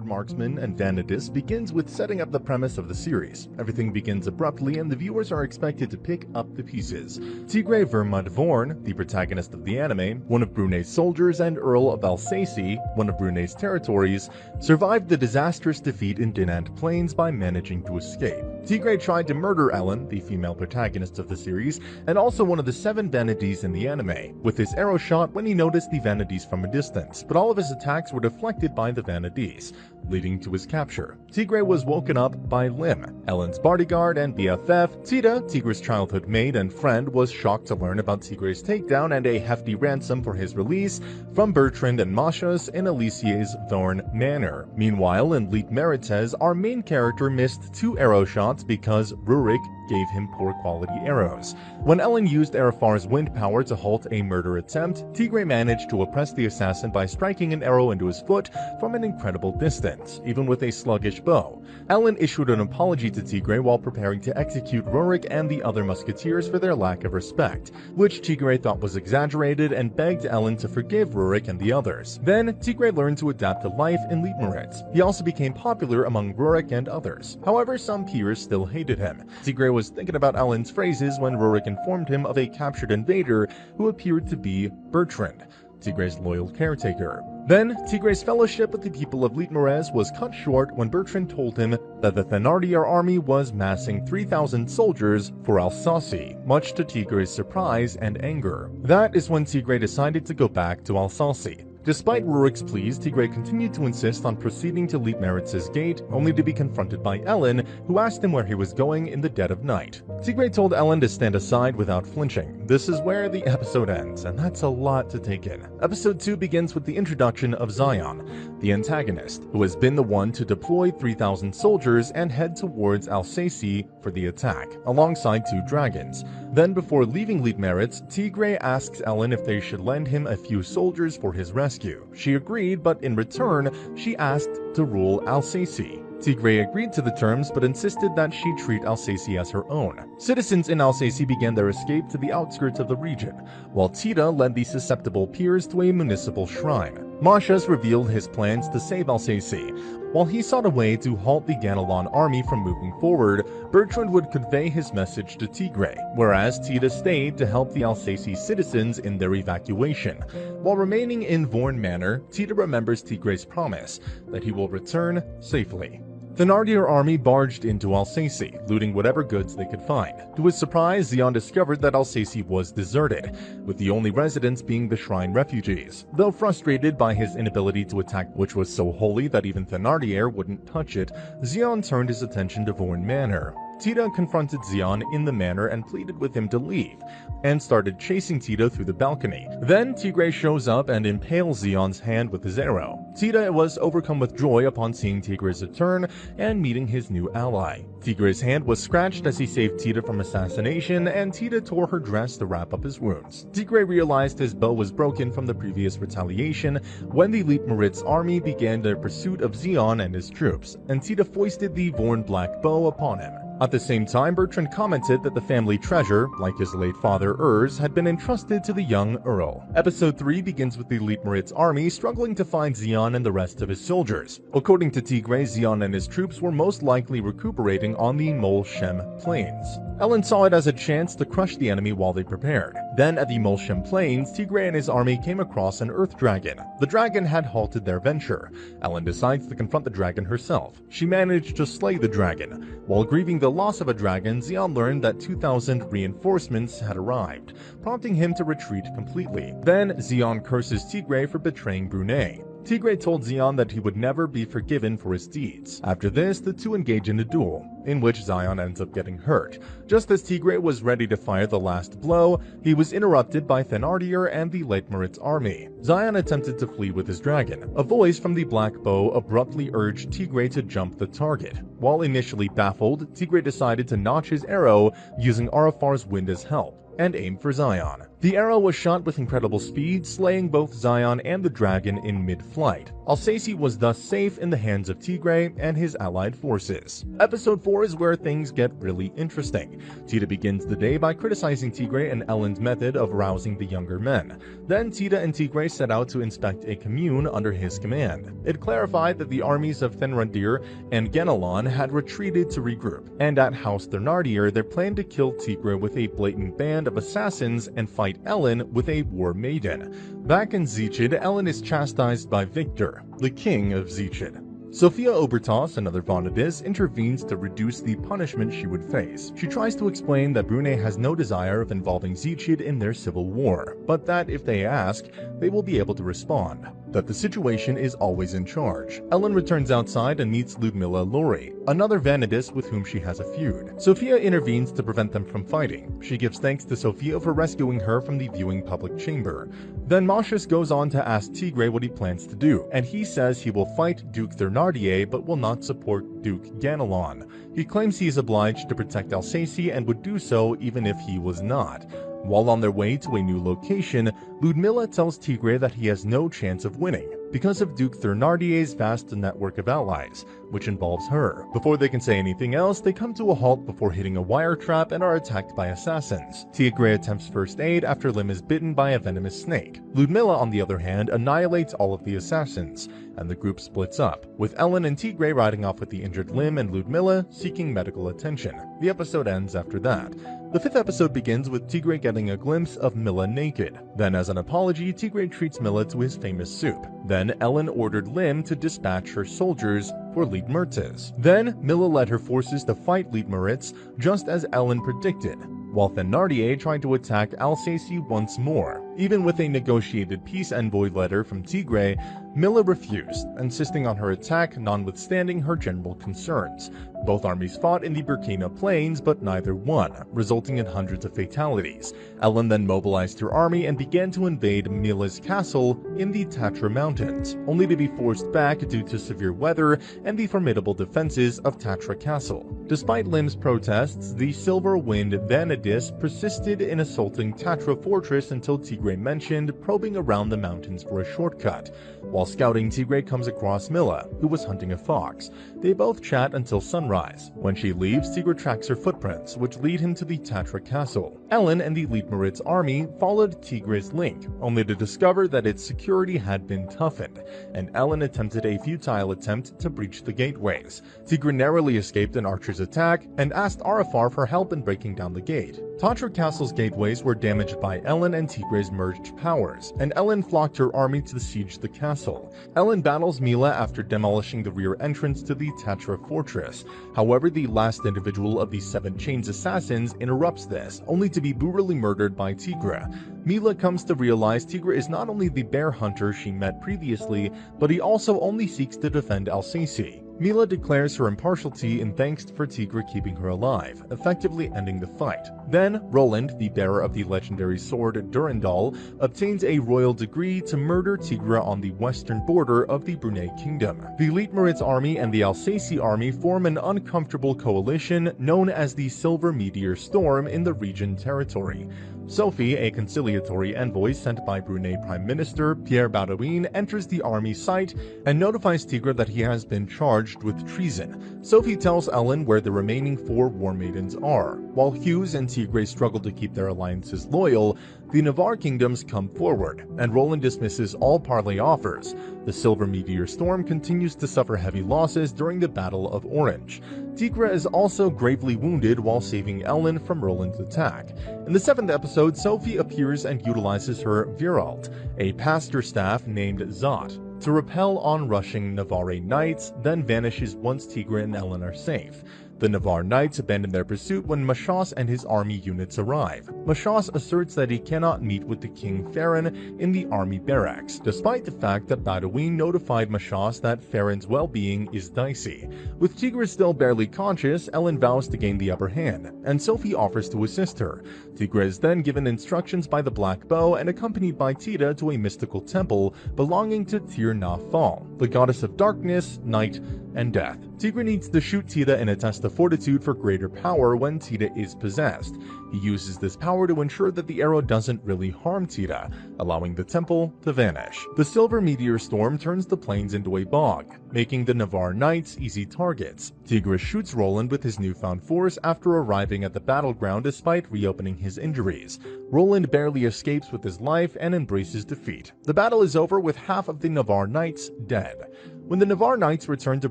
Marksman and Vanadis begins with setting up the premise of the series. Everything begins abruptly and the viewers are expected to pick up the pieces. Tigre Vorn, the protagonist of the anime, one of Brunei's soldiers and Earl of Alsace, one of Brunei's territories, survived the disastrous defeat in Dinant Plains by managing to escape. Tigre tried to murder Elen, the female protagonist of the series, and also one of the 7 Vanadis in the anime, with his arrow shot when he noticed the Vanadis from a distance, but all of his attacks were deflected by the Vanadis, leading to his capture. Tigre was woken up by Lim, Elen's bodyguard and BFF. Tita, Tigre's childhood mate and friend, was shocked to learn about Tigre's takedown and a hefty ransom for his release from Bertrand and Masha's in Alicia's Thorn Manor. Meanwhile, in Leet Merites, our main character missed 2 arrow shots because Rurik gave him poor quality arrows. When Elen used Arafar's wind power to halt a murder attempt, Tigre managed to oppress the assassin by striking an arrow into his foot from an incredible distance, even with a sluggish bow. Elen issued an apology to Tigre while preparing to execute Rurik and the other musketeers for their lack of respect, which Tigre thought was exaggerated and begged Elen to forgive Rurik and the others. Then, Tigre learned to adapt to life in Leitmeritz. He also became popular among Rurik and others. However, some peers still hated him. Tigre was thinking about Elen's phrases when Rurik informed him of a captured invader who appeared to be Bertrand, Tigre's loyal caretaker. Then, Tigre's fellowship with the people of Leitmeritz was cut short when Bertrand told him that the Thenardier army was massing 3,000 soldiers for Alsace, much to Tigre's surprise and anger. That is when Tigre decided to go back to Alsace. Despite Rurik's pleas, Tigre continued to insist on proceeding to Leitmeritz's gate, only to be confronted by Elen, who asked him where he was going in the dead of night. Tigre told Elen to stand aside without flinching. This is where the episode ends, and that's a lot to take in. Episode 2 begins with the introduction of Zion, the antagonist, who has been the one to deploy 3,000 soldiers and head towards Alsace for the attack, alongside 2 dragons. Then, before leaving Leitmeritz, Tigre asks Elen if they should lend him a few soldiers for his rescue. She agreed, but in return, she asked to rule Alsace. Tigre agreed to the terms, but insisted that she treat Alsace as her own. Citizens in Alsace began their escape to the outskirts of the region, while Tita led the susceptible peers to a municipal shrine. Mashas revealed his plans to save Alsace. While he sought a way to halt the Ganelon army from moving forward, Bertrand would convey his message to Tigre, whereas Tita stayed to help the Alsace citizens in their evacuation. While remaining in Vorn Manor, Tita remembers Tigre's promise that he will return safely. The Thenardier army barged into Alsace, looting whatever goods they could find. To his surprise, Zion discovered that Alsace was deserted, with the only residents being the shrine refugees. Though frustrated by his inability to attack which was so holy that even Thenardier wouldn't touch it, Zion turned his attention to Vorn Manor. Tita confronted Zion in the manor and pleaded with him to leave, and started chasing Tita through the balcony. Then Tigre shows up and impales Zion's hand with his arrow. Tita was overcome with joy upon seeing Tigre's return and meeting his new ally. Tigre's hand was scratched as he saved Tita from assassination, and Tita tore her dress to wrap up his wounds. Tigre realized his bow was broken from the previous retaliation when the Leitmeritz army began their pursuit of Zion and his troops, and Tita foisted the Vorn Black Bow upon him. At the same time, Bertrand commented that the family treasure, like his late father Urs, had been entrusted to the young Earl. Episode 3 begins with the Leitmeritz army struggling to find Zion and the rest of his soldiers. According to Tigre, Zion and his troops were most likely recuperating on the Molshem Plains. Elen saw it as a chance to crush the enemy while they prepared. Then, at the Molshem Plains, Tigre and his army came across an earth dragon. The dragon had halted their venture. Elen decides to confront the dragon herself. She managed to slay the dragon. While grieving the loss of a dragon, Zion learned that 2,000 reinforcements had arrived, prompting him to retreat completely. Then, Zion curses Tigre for betraying Brunei. Tigre told Zion that he would never be forgiven for his deeds. After this, the two engage in a duel, in which Zion ends up getting hurt. Just as Tigre was ready to fire the last blow, he was interrupted by Thenardier and the Leitmeritz army. Zion attempted to flee with his dragon. A voice from the Black Bow abruptly urged Tigre to jump the target. While initially baffled, Tigre decided to notch his arrow using Arafar's wind as help, and aim for Zion. The arrow was shot with incredible speed, slaying both Zion and the dragon in mid-flight. Alsace was thus safe in the hands of Tigre and his allied forces. Episode 4 is where things get really interesting. Tita begins the day by criticizing Tigre and Elen's method of rousing the younger men. Then Tita and Tigre set out to inspect a commune under his command. It clarified that the armies of Thenardier and Ganelon had retreated to regroup, and at House Thenardier they planned to kill Tigre with a blatant band of assassins and fight Elen with a war maiden. Back in Zeechid, Elen is chastised by Victor, the king of Zeechid. Sophia Obertas, another Vanadis, intervenes to reduce the punishment she would face. She tries to explain that Brune has no desire of involving Zeechid in their civil war, but that if they ask, they will be able to respond. That the situation is always in charge. Elen returns outside and meets Ludmilla Lori, another Vanadis with whom she has a feud. Sophia intervenes to prevent them from fighting. She gives thanks to Sophia for rescuing her from the viewing public chamber. Then Moshius goes on to ask Tigre what he plans to do, and he says he will fight Duke Thenardier but will not support Duke Ganelon. He claims he is obliged to protect Alsace and would do so even if he was not. While on their way to a new location, Ludmilla tells Tigre that he has no chance of winning because of Duke Thenardier's vast network of allies, which involves her. Before they can say anything else, they come to a halt before hitting a wire trap and are attacked by assassins. Tigre attempts first aid after Lim is bitten by a venomous snake. Ludmilla, on the other hand, annihilates all of the assassins, and the group splits up, with Elen and Tigre riding off with the injured Lim and Ludmilla seeking medical attention. The episode ends after that. The 5th episode begins with Tigre getting a glimpse of Milla naked. Then, as an apology, Tigre treats Milla to his famous soup. Then Elen ordered Lim to dispatch her soldiers for Leitmeritz. Then Milla led her forces to fight Leitmeritz, just as Elen predicted, while Thenardier tried to attack Alsace once more. Even with a negotiated peace envoy letter from Tigre, Milla refused, insisting on her attack notwithstanding her general concerns. Both armies fought in the Burkina Plains, but neither won, resulting in hundreds of fatalities. Elen then mobilized her army and began to invade Milla's castle in the Tatra Mountains, only to be forced back due to severe weather and the formidable defenses of Tatra Castle. Despite Lim's protests, the Silver Wind Vanadis persisted in assaulting Tatra Fortress until Tigre mentioned probing around the mountains for a shortcut. While scouting, Tigre comes across Milla, who was hunting a fox. They both chat until sunrise. When she leaves, Tigre tracks her footprints, which lead him to the Tatra Castle. Elen and the Leitmeritz army followed Tigre's link, only to discover that its security had been toughened, and Elen attempted a futile attempt to breach the gateways. Tigre narrowly escaped an archer's attack and asked Arafar for help in breaking down the gate. Tatra Castle's gateways were damaged by Elen and Tigre's merged powers, and Elen flocked her army to siege the castle. Elen battles Milla after demolishing the rear entrance to the Tatra fortress. However, the last individual of the 7 Chains assassins interrupts this, only to be brutally murdered by Tigre. Milla comes to realize Tigre is not only the bear hunter she met previously, but he also only seeks to defend Alsace. Milla declares her impartiality in thanks for Tigre keeping her alive, effectively ending the fight. Then, Roland, the bearer of the legendary sword Durandal, obtains a royal decree to murder Tigre on the western border of the Brunei Kingdom. The Leitmeritz army and the Alsace army form an uncomfortable coalition known as the Silver Meteor Storm in the region territory. Sophie, a conciliatory envoy sent by Brunei Prime Minister Pierre Baudouin, enters the army site and notifies Tigre that he has been charged with treason. Sophie tells Elen where the remaining 4 war maidens are. While Hughes and Tigre struggle to keep their alliances loyal, the Navarre kingdoms come forward, and Roland dismisses all parley offers. The Silver Meteor Storm continues to suffer heavy losses during the Battle of Orange. Tigre is also gravely wounded while saving Elen from Roland's attack. In the 7th episode, Sophie appears and utilizes her Viralt, a pastor staff named Zot, to repel on-rushing Navarre knights, then vanishes once Tigre and Elen are safe. The Navarre knights abandon their pursuit when Mashas and his army units arrive. Mashas asserts that he cannot meet with the King Farron in the army barracks, despite the fact that Baudouin notified Mashas that Farron's well-being is dicey. With Tigre still barely conscious, Elen vows to gain the upper hand, and Sophie offers to assist her. Tigre is then given instructions by the Black Bow and accompanied by Tita to a mystical temple belonging to Tir Na Fal, the goddess of darkness, night, and death. Tigre needs to shoot Tida in a test of fortitude for greater power when Tida is possessed. He uses this power to ensure that the arrow doesn't really harm Tida, allowing the temple to vanish. The silver meteor storm turns the plains into a bog, making the Navarre Knights easy targets. Tigre shoots Roland with his newfound force after arriving at the battleground despite reopening his injuries. Roland barely escapes with his life and embraces defeat. The battle is over with half of the Navarre Knights dead. When the Navarre Knights return to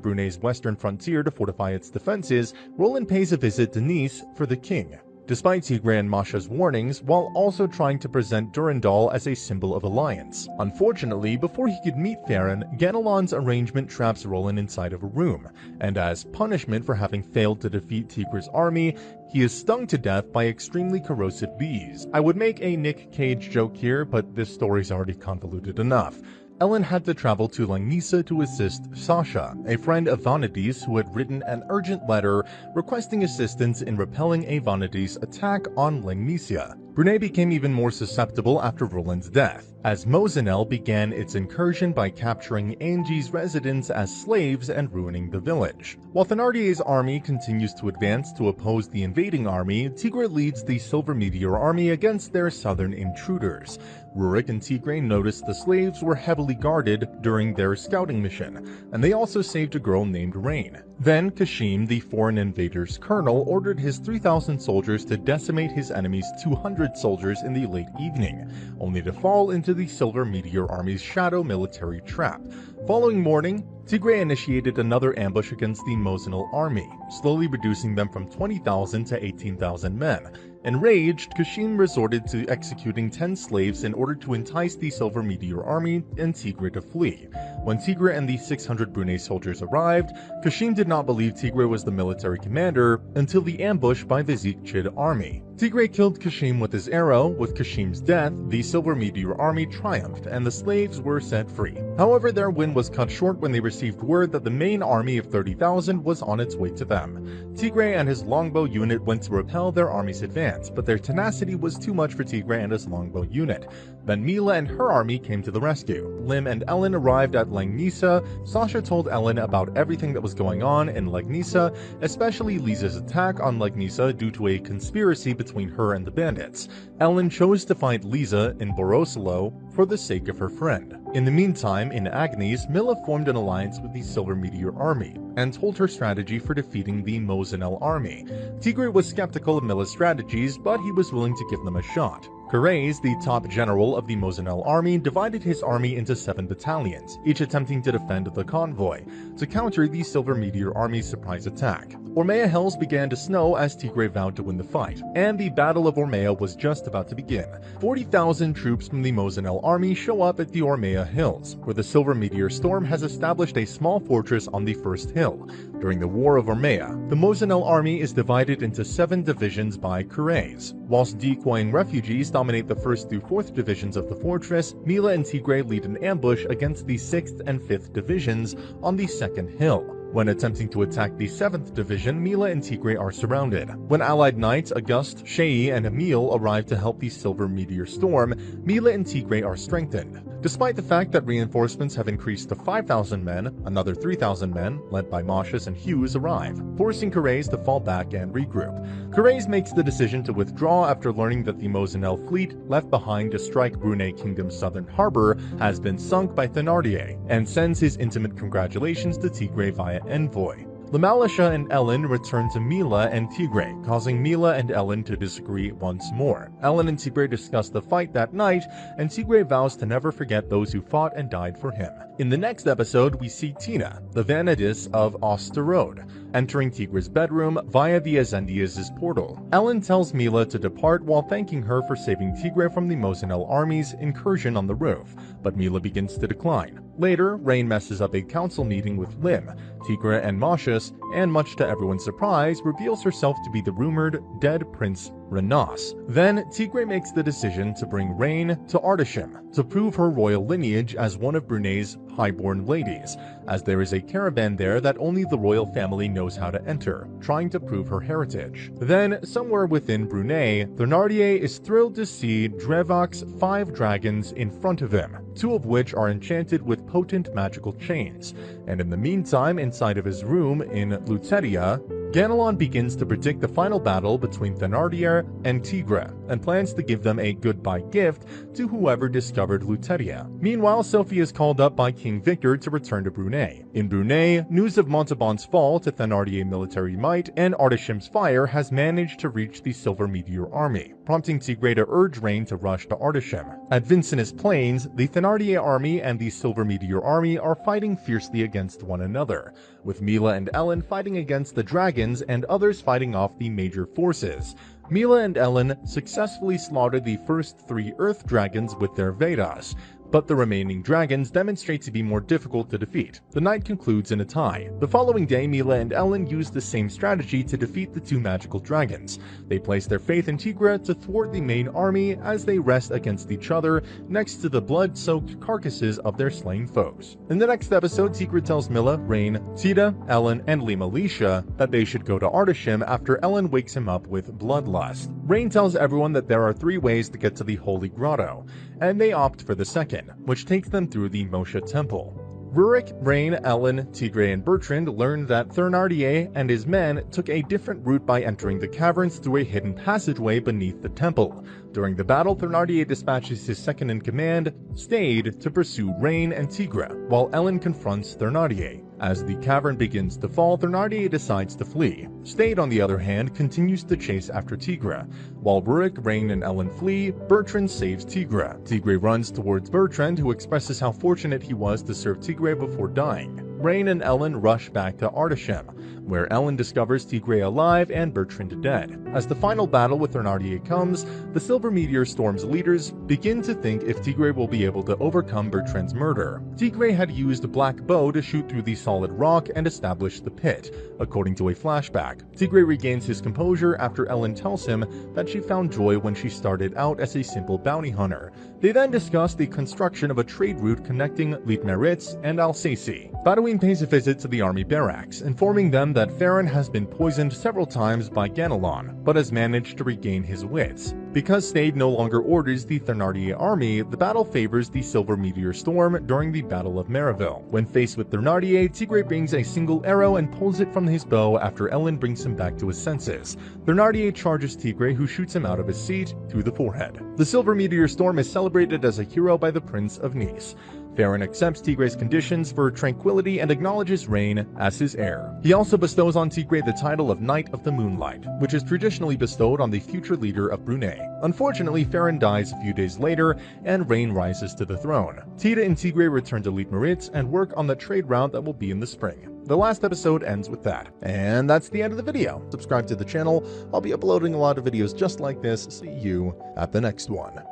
Brunei's western frontier to fortify its defenses, Roland pays a visit to Nice for the king. Despite Tigre and Masha's warnings, while also trying to present Durandal as a symbol of alliance. Unfortunately, before he could meet Theron, Ganelon's arrangement traps Roland inside of a room, and as punishment for having failed to defeat Tigre's army, he is stung to death by extremely corrosive bees. I would make a Nick Cage joke here, but this story's already convoluted enough. Elen had to travel to Langnisa to assist Sasha, a friend of Vanadis who had written an urgent letter requesting assistance in repelling a Vanadis attack on Langnisa. Brunei became even more susceptible after Roland's death, as Mosinel began its incursion by capturing Angie's residents as slaves and ruining the village. While Thénardier's army continues to advance to oppose the invading army, Tigre leads the Silver Meteor army against their southern intruders. Rurik and Tigre noticed the slaves were heavily guarded during their scouting mission, and they also saved a girl named Rain. Then Kashim, the foreign invaders' colonel, ordered his 3,000 soldiers to decimate his enemy's 200 soldiers in the late evening, only to fall into the Silver Meteor Army's shadow military trap. Following morning, Tigre initiated another ambush against the Mosinel army, slowly reducing them from 20,000 to 18,000 men. Enraged, Kashim resorted to executing 10 slaves in order to entice the Silver Meteor army and Tigre to flee. When Tigre and the 600 Brunei soldiers arrived, Kashim did not believe Tigre was the military commander until the ambush by the Zikchid army. Tigre killed Kashim with his arrow. With Kashim's death, the Silver Meteor army triumphed and the slaves were set free. However, their win was cut short when they received word that the main army of 30,000 was on its way to them. Tigre and his longbow unit went to repel their army's advance, but their tenacity was too much for Tigre and his longbow unit. Then Mila and her army came to the rescue. Lim and Elen arrived at Langnisa. Sasha told Elen about everything that was going on in Langnisa, especially Lisa's attack on Langnisa due to a conspiracy between her and the bandits. Elen chose to fight Lisa in Borosolo for the sake of her friend. In the meantime, in Agnes, Mila formed an alliance with the Silver Meteor army and told her strategy for defeating the Mosinel army. Tigre was skeptical of Mila's strategies, but he was willing to give them a shot. Corrèze, the top general of the Mosinel army, divided his army into 7 battalions, each attempting to defend the convoy, to counter the Silver Meteor army's surprise attack. Ormea hills began to snow as Tigre vowed to win the fight, and the Battle of Ormea was just about to begin. 40,000 troops from the Mosinel army show up at the Ormea hills, where the Silver Meteor storm has established a small fortress on the first hill. During the War of Ormea, the Mosinel army is divided into 7 divisions by Corrèze. Whilst decoying refugees dominate the 1st through 4th divisions of the fortress, Mila and Tigre lead an ambush against the 6th and 5th divisions on the 2nd hill. When attempting to attack the 7th Division, Mila and Tigre are surrounded. When allied knights Auguste, Shei, and Emile arrive to help the Silver Meteor storm, Mila and Tigre are strengthened. Despite the fact that reinforcements have increased to 5,000 men, another 3,000 men, led by Moshes and Hughes, arrive, forcing Corrèze to fall back and regroup. Corrèze makes the decision to withdraw after learning that the Mosinel fleet left behind to strike Brunei Kingdom's southern harbor has been sunk by Thénardier, and sends his intimate congratulations to Tigre via envoy. Lamalisha and Elen return to Mila and Tigre, causing Mila and Elen to disagree once more. Elen and Tigre discuss the fight that night, and Tigre vows to never forget those who fought and died for him. In the next episode, we see Tina, the Vanadis of Osterode, entering Tigre's bedroom via the Azendias' portal. Elen tells Mila to depart while thanking her for saving Tigre from the Mosinel army's incursion on the roof, but Mila begins to decline. Later, Rain messes up a council meeting with Lim, Tigre, and Moshes, and much to everyone's surprise, reveals herself to be the rumored dead Prince Renas. Then, Tigre makes the decision to bring Rain to Artisham to prove her royal lineage as one of Brunei's highborn ladies, as there is a caravan there that only the royal family knows how to enter, trying to prove her heritage. Then, somewhere within Brunei, Thenardier is thrilled to see Drevok's 5 dragons in front of him, 2 of which are enchanted with potent magical chains. And in the meantime, inside of his room in Lutetia, Ganelon begins to predict the final battle between Thenardier and Tigre, and plans to give them a goodbye gift to whoever discovered Lutetia. Meanwhile, Sophie is called up by King Victor to return to Brunei. In Brunei, news of Montauban's fall to Thenardier military might and Artisham's fire has managed to reach the Silver Meteor army, prompting Tigre to urge Rain to rush to Artisham. At Vincennes Plains, the Thenardier army and the Silver Meteor army are fighting fiercely against one another, with Mila and Elen fighting against the dragons and others fighting off the major forces. Mila and Elen successfully slaughtered the first 3 Earth dragons with their Vedas, but the remaining dragons demonstrate to be more difficult to defeat. The night concludes in a tie. The following day, Mila and Elen use the same strategy to defeat the 2 magical dragons. They place their faith in Tigre to thwart the main army as they rest against each other next to the blood-soaked carcasses of their slain foes. In the next episode, Tigre tells Mila, Rain, Tita, Elen, and Lima Lisha that they should go to Artisham after Elen wakes him up with bloodlust. Rain tells everyone that there are 3 ways to get to the Holy Grotto, and they opt for the second, which takes them through the Moshe Temple. Rurik, Rain, Elen, Tigre, and Bertrand learned that Thenardier and his men took a different route by entering the caverns through a hidden passageway beneath the temple. During the battle, Thenardier dispatches his second-in-command, Stade, to pursue Rain and Tigre, while Elen confronts Thenardier. As the cavern begins to fall, Thenardier decides to flee. Stade, on the other hand, continues to chase after Tigre. While Rurik, Rain, and Elen flee, Bertrand saves Tigre. Tigre runs towards Bertrand, who expresses how fortunate he was to serve Tigre before dying. Rain and Elen rush back to Artisham, where Elen discovers Tigre alive and Bertrand dead. As the final battle with Thenardier comes, the Silver Meteor Storm's leaders begin to think if Tigre will be able to overcome Bertrand's murder. Tigre had used Black Bow to shoot through the solid rock and establish the pit, according to a flashback. Tigre regains his composure after Elen tells him that she found joy when she started out as a simple bounty hunter. They then discuss the construction of a trade route connecting Leitmeritz and Alsace. Baudouin pays a visit to the army barracks, informing them that Farron has been poisoned several times by Ganelon, but has managed to regain his wits. Because Stade no longer orders the Thenardier army, the battle favors the Silver Meteor Storm during the Battle of Maryville. When faced with Thenardier, Tigre brings a single arrow and pulls it from his bow after Elen brings him back to his senses. Thenardier charges Tigre, who shoots him out of his seat through the forehead. The Silver Meteor Storm is celebrated as a hero by the Prince of Nice. Farron accepts Tigre's conditions for tranquility and acknowledges Rain as his heir. He also bestows on Tigre the title of Knight of the Moonlight, which is traditionally bestowed on the future leader of Brunei. Unfortunately, Farron dies a few days later, and Rain rises to the throne. Tita and Tigre return to Leitmeritz and work on the trade route that will be in the spring. The last episode ends with that. And that's the end of the video. Subscribe to the channel. I'll be uploading a lot of videos just like this. See you at the next one.